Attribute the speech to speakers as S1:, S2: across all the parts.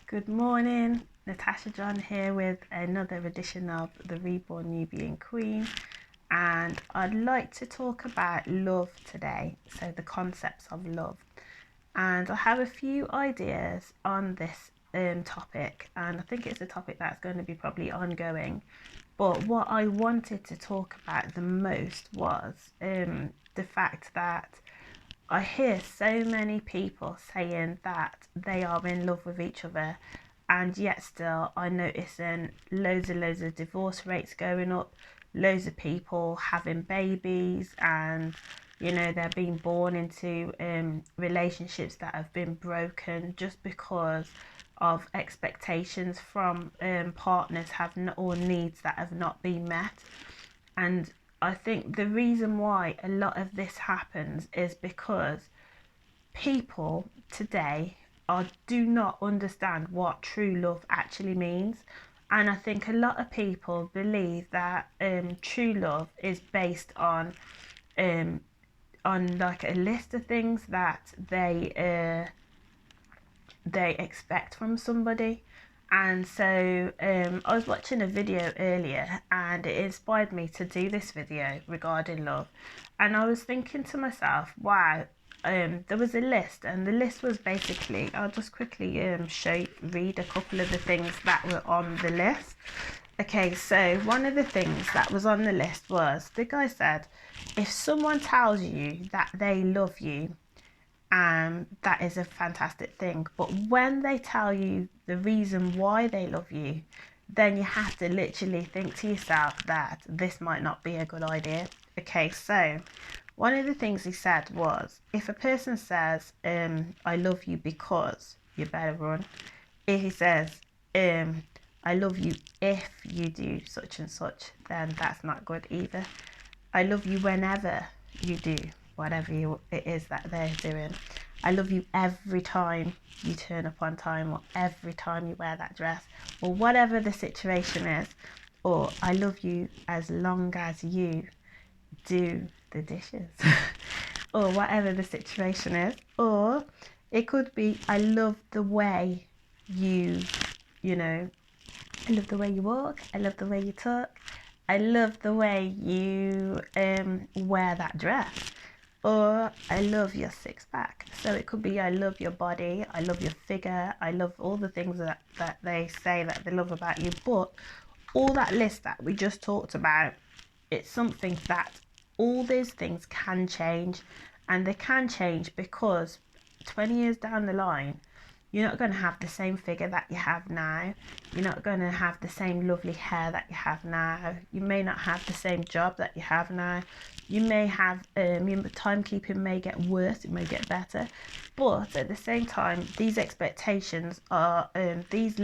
S1: Good morning, Natasha John here with another edition of the Reborn Nubian Queen, and I'd like to talk about love today, so the concepts of love. And I have a few ideas on this topic, and I think it's a topic that's going to be probably ongoing. But what I wanted to talk about the most was the fact that I hear so many people saying that they are in love with each other, and yet still I'm noticing loads of divorce rates going up, loads of people having babies, and they're being born into relationships that have been broken just because of expectations from partners or needs that have not been met. And I think the reason why a lot of this happens is because people today do not understand what true love actually means. And I think a lot of people believe that true love is based um, on like a list of things that they expect from somebody. And so I was watching a video earlier and it inspired me to do this video regarding love. And I was thinking to myself, wow, there was a list, and the list was basically, I'll just quickly read a couple of the things that were on the list. Okay, so one of the things that was on the list was, the guy said, if someone tells you that they love you, that is a fantastic thing. But when they tell you the reason why they love you, then you have to literally think to yourself that this might not be a good idea. Okay, so one of the things he said was, if a person says, I love you because, you better run. If he says, I love you if you do such and such, then that's not good either. I love you whenever you do whatever it is that they're doing. I love you every time you turn up on time, or every time you wear that dress, or whatever the situation is. Or I love you as long as you do the dishes, or whatever the situation is. Or it could be, I love the way you know, I love the way you walk, I love the way you talk, I love the way you wear that dress. Or I love your six pack. So it could be, I love your body, I love your figure, I love all the things that they say that they love about you. But all that list that we just talked about, it's something that all these things can change. And they can change because 20 years down the line, you're not going to have the same figure that you have now. You're not going to have the same lovely hair that you have now. You may not have the same job that you have now. You may have, your timekeeping may get worse, it may get better. But at the same time, these expectations are, this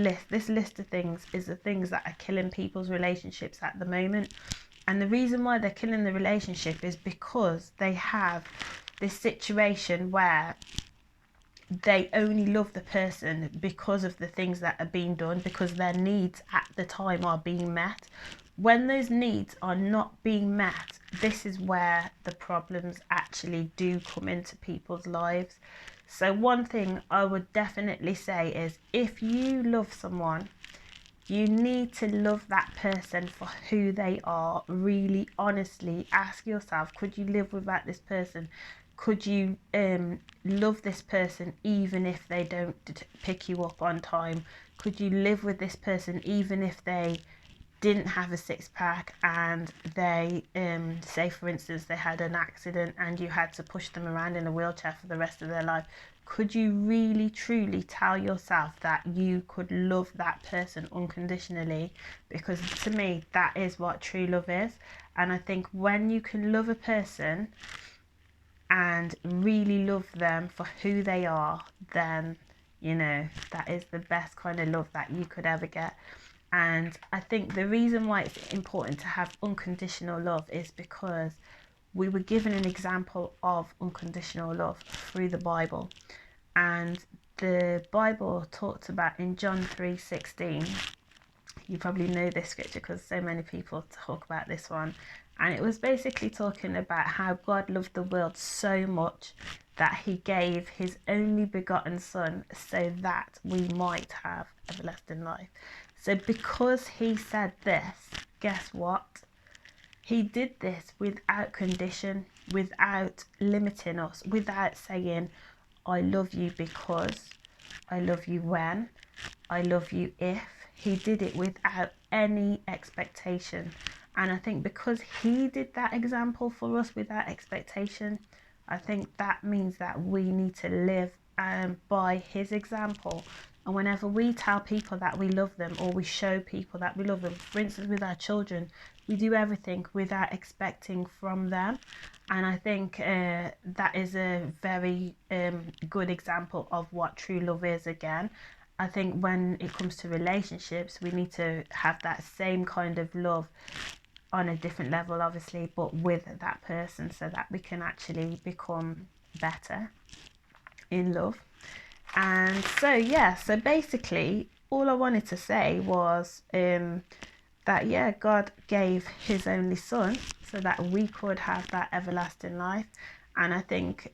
S1: list of things is the things that are killing people's relationships at the moment. And the reason why they're killing the relationship is because they have this situation where they only love the person because of the things that are being done, because their needs at the time are being met. When those needs are not being met, this is where the problems actually do come into people's lives. So one thing I would definitely say is, if you love someone, you need to love that person for who they are. Really honestly ask yourself, could you live without this person? Could you love this person even if they don't pick you up on time? Could you live with this person even if they didn't have a six pack, and they say for instance they had an accident and you had to push them around in a wheelchair for the rest of their life? Could you really truly tell yourself that you could love that person unconditionally? Because to me, that is what true love is. And I think when you can love a person and really love them for who they are, then that is the best kind of love that you could ever get. And I think the reason why it's important to have unconditional love is because we were given an example of unconditional love through the Bible. And the Bible talks about in John 3:16, you probably know this scripture because so many people talk about this one. And it was basically talking about how God loved the world so much that he gave his only begotten son so that we might have everlasting life. So because he said this, guess what? He did this without condition, without limiting us, without saying, I love you because, I love you when, I love you if. He did it without any expectation. And I think because he did that example for us without expectation, I think that means that we need to live by his example. And whenever we tell people that we love them, or we show people that we love them, for instance with our children, we do everything without expecting from them. And I think that is a very good example of what true love is again. I think when it comes to relationships, we need to have that same kind of love on a different level, obviously, but with that person, so that we can actually become better in love. And so, yeah, so basically, all I wanted to say was that, yeah, God gave his only son so that we could have that everlasting life. And I think,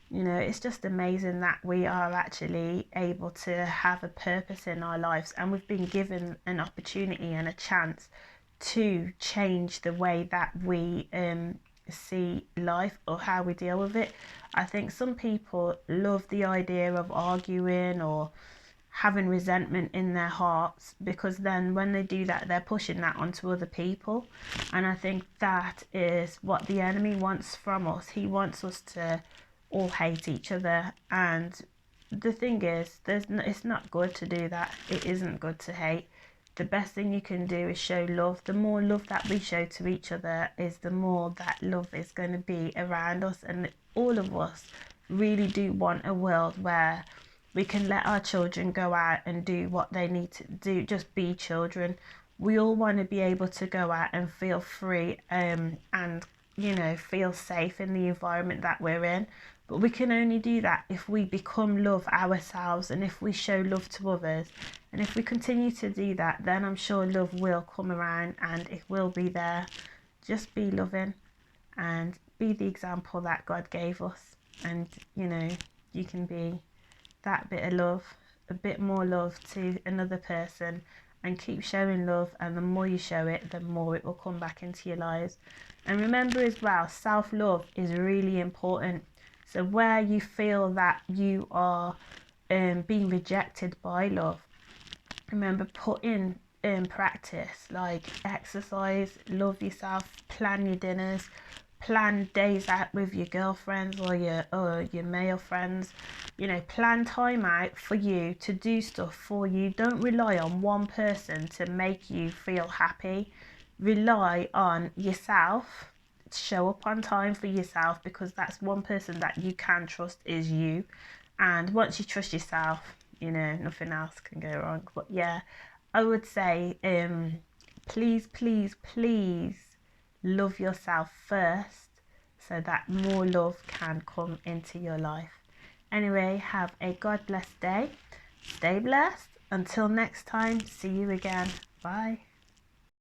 S1: it's just amazing that we are actually able to have a purpose in our lives, and we've been given an opportunity and a chance to change the way that we see life or how we deal with it. I think some people love the idea of arguing or having resentment in their hearts, because then when they do that, they're pushing that onto other people. And I think that is what the enemy wants from us. He wants us to all hate each other. And the thing is, it's not good to do that. It isn't good to hate. The best thing you can do is show love. The more love that we show to each other, is the more that love is going to be around us. And all of us really do want a world where we can let our children go out and do what they need to do, just be children. We all want to be able to go out and feel free and feel safe in the environment that we're in. But we can only do that if we become love ourselves, and if we show love to others. And if we continue to do that, then I'm sure love will come around and it will be there. Just be loving and be the example that God gave us. And, you can be that bit of love, a bit more love to another person, and keep showing love. And the more you show it, the more it will come back into your lives. And remember as well, self-love is really important. So where you feel that you are being rejected by love, remember, put in practice, like exercise, love yourself, plan your dinners, plan days out with your girlfriends or your male friends. Plan time out for you to do stuff for you. Don't rely on one person to make you feel happy. Rely on yourself. Show up on time for yourself, because that's one person that you can trust is you. And once you trust yourself, nothing else can go wrong. But yeah, I would say please, please, please love yourself first, so that more love can come into your life. Anyway, have a God blessed day. Stay blessed. Until next time, see you again. Bye.